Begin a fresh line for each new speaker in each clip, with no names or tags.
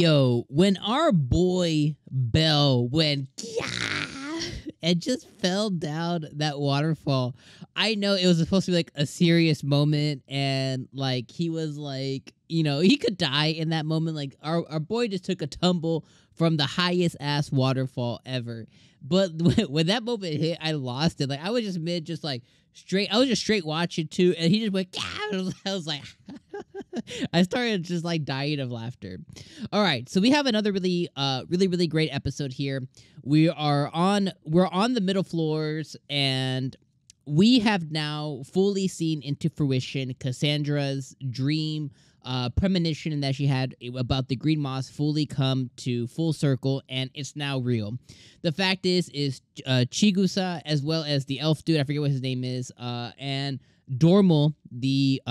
Yo, when our boy Bell went yeah, and just fell down that waterfall, I know it was supposed to be like a serious moment, and like he was like, he could die in that moment. Like our boy just took a tumble from the highest ass waterfall ever. But when that moment hit, I lost it. Like I was just just like straight. I was just straight watching too, and he just went yeah. I was like. I started just like dying of laughter. All right, so we have another really great episode here. We're on the middle floors, and we have now fully seen into fruition Cassandra's dream, premonition that she had about the green moss fully come to full circle, and it's now real. The fact is Chigusa, as well as the elf dude, I forget what his name is, and Dormal, the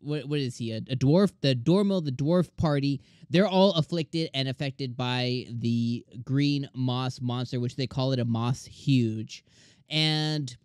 what is he? A dwarf? The Dormal, the dwarf party. They're all afflicted and affected by the green moss monster, which they call it a moss huge, and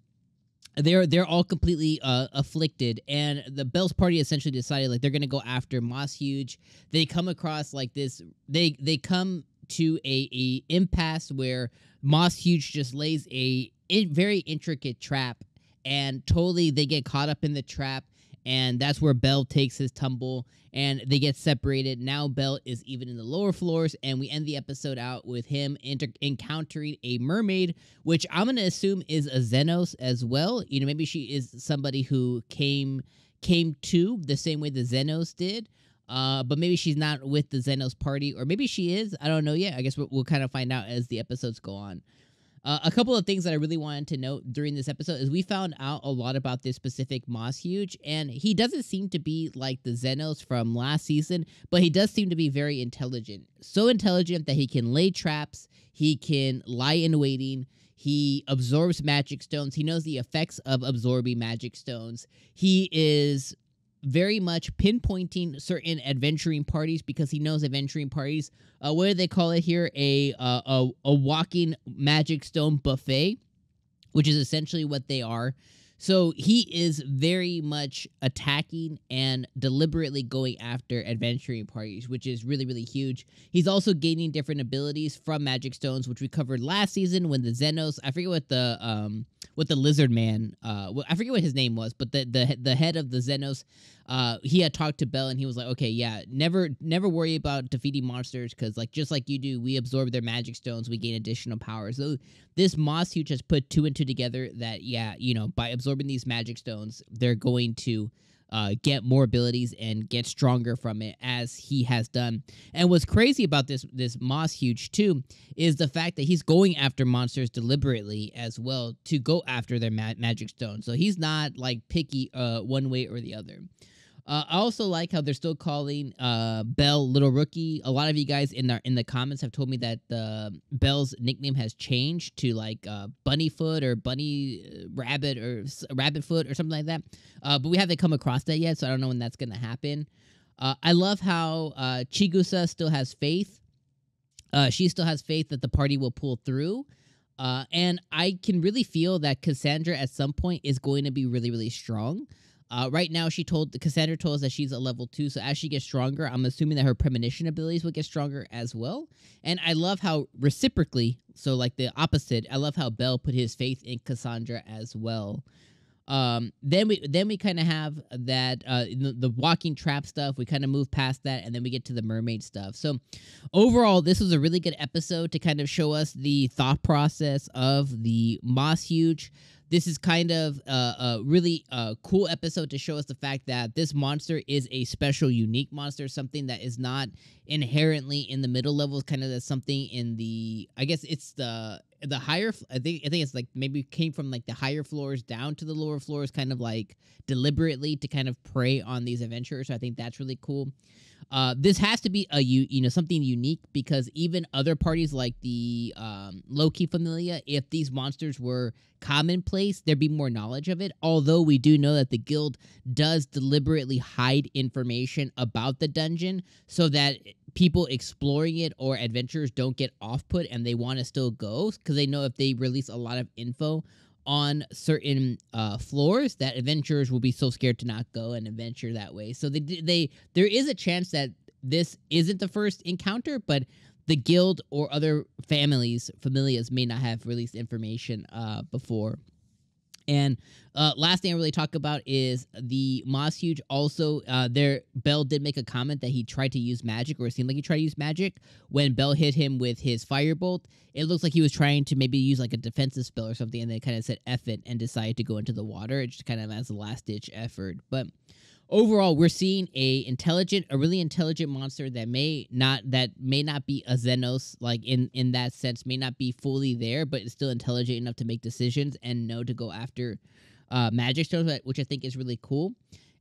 they're all completely afflicted. And the Bell's party essentially decided like they're gonna go after moss huge. They come across like this. They come to a impasse where moss huge just lays a very intricate trap. And totally, they get caught up in the trap, and that's where Bell takes his tumble, and they get separated. Now Bell is even in the lower floors, and we end the episode out with him encountering a mermaid, which I'm going to assume is a Xenos as well. Maybe she is somebody who came to the same way the Xenos did, but maybe she's not with the Xenos party, or maybe she is. I don't know yet. I guess we'll kind of find out as the episodes go on. A couple of things that I really wanted to note during this episode is we found out a lot about this specific Moss Huge, and he doesn't seem to be like the Xenos from last season, but he does seem to be very intelligent. So intelligent that he can lay traps, he can lie in waiting, he absorbs magic stones, he knows the effects of absorbing magic stones. He is very much pinpointing certain adventuring parties because he knows adventuring parties. What do they call it here? A walking magic stone buffet, which is essentially what they are. So he is very much attacking and deliberately going after adventuring parties, which is really huge. He's also gaining different abilities from magic stones, which we covered last season when the Xenos, I forget what the lizard man, I forget what his name was, but the head of the Xenos, he had talked to Bell and he was like, okay, yeah, never worry about defeating monsters because like just like you do, we absorb their magic stones, we gain additional powers. So this Moss Huge has put two and two together that by absorbing these magic stones, they're going to get more abilities and get stronger from it, as he has done. And what's crazy about this Moss Huge too is the fact that he's going after monsters deliberately as well to go after their magic stones. So he's not like picky one way or the other. I also like how they're still calling Bell Little Rookie. A lot of you guys in the comments have told me that Bell's nickname has changed to like Bunnyfoot or Bunny Rabbit or Rabbitfoot or something like that. But we haven't come across that yet, so I don't know when that's going to happen. I love how Chigusa still has faith. She still has faith that the party will pull through. And I can really feel that Cassandra at some point is going to be really strong. Right now, Cassandra told us that she's a level 2, so as she gets stronger, I'm assuming that her premonition abilities will get stronger as well. And I love how reciprocally, so like the opposite, I love how Bell put his faith in Cassandra as well. Then we kind of have that the walking trap stuff. We kind of move past that, and then we get to the mermaid stuff. So overall, this was a really good episode to kind of show us the thought process of the Moss Huge. This is kind of a really cool episode to show us the fact that this monster is a special, unique monster, something that is not inherently in the middle levels, kind of something in the, I guess it's the higher, I think it's like maybe came from like the higher floors down to the lower floors, kind of like deliberately to kind of prey on these adventurers. So I think that's really cool. This has to be something unique because even other parties like the Loki Familia, if these monsters were commonplace, there'd be more knowledge of it. Although we do know that the guild does deliberately hide information about the dungeon so that people exploring it or adventurers don't get off-put and they want to still go because they know if they release a lot of info on certain floors that adventurers will be so scared to not go and adventure that way. So there is a chance that this isn't the first encounter, but the guild or other familias may not have released information before. And last thing I really talk about is the 𝐒𝐻𝐻𝐽 also, Bell did make a comment that he tried to use magic, or it seemed like he tried to use magic. When Bell hit him with his firebolt, it looks like he was trying to maybe use like a defensive spell or something, and then kind of said F it and decided to go into the water, just kind of as a last-ditch effort. But overall, we're seeing a really intelligent monster that may not be a Xenos, like in that sense, may not be fully there, but is still intelligent enough to make decisions and know to go after magic stones, which I think is really cool.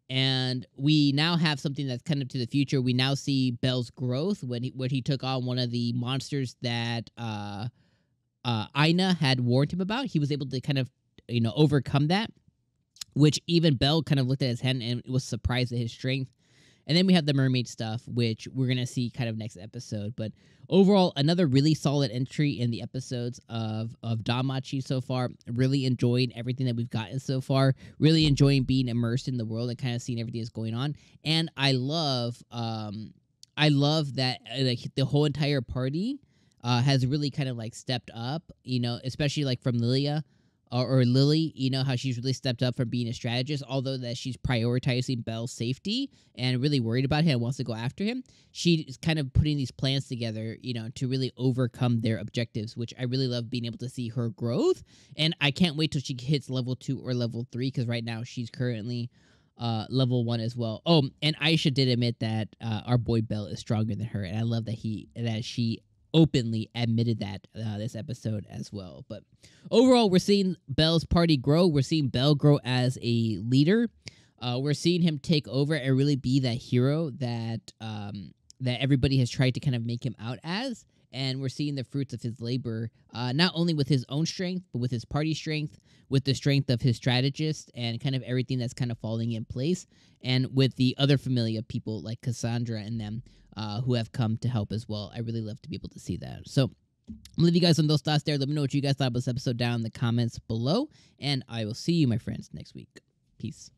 And we now have something that's kind of to the future. We now see Bell's growth when he took on one of the monsters that Aina had warned him about. He was able to kind of overcome that, which even Bell kind of looked at his hand and was surprised at his strength. And then we have the mermaid stuff, which we're going to see kind of next episode. But overall, another really solid entry in the episodes of DanMachi so far. Really enjoyed everything that we've gotten so far. Really enjoying being immersed in the world and kind of seeing everything that's going on. And I love that like the whole entire party has really kind of like stepped up, especially like from Lilia. Or Lily, how she's really stepped up from being a strategist, although that she's prioritizing Bell's safety and really worried about him and wants to go after him. She's kind of putting these plans together, to really overcome their objectives, which I really love being able to see her growth. And I can't wait till she hits level 2 or level 3, because right now she's currently level 1 as well. Oh, and Aisha did admit that our boy Bell is stronger than her, and I love that she openly admitted that this episode as well. But overall, we're seeing Bell's party grow. We're seeing Bell grow as a leader. We're seeing him take over and really be that hero that everybody has tried to kind of make him out as. And we're seeing the fruits of his labor, not only with his own strength, but with his party strength, with the strength of his strategist, and kind of everything that's kind of falling in place, and with the other familia people like Cassandra and them who have come to help as well. I really love to be able to see that. So I'm going to leave you guys on those thoughts there. Let me know what you guys thought about this episode down in the comments below, and I will see you, my friends, next week. Peace.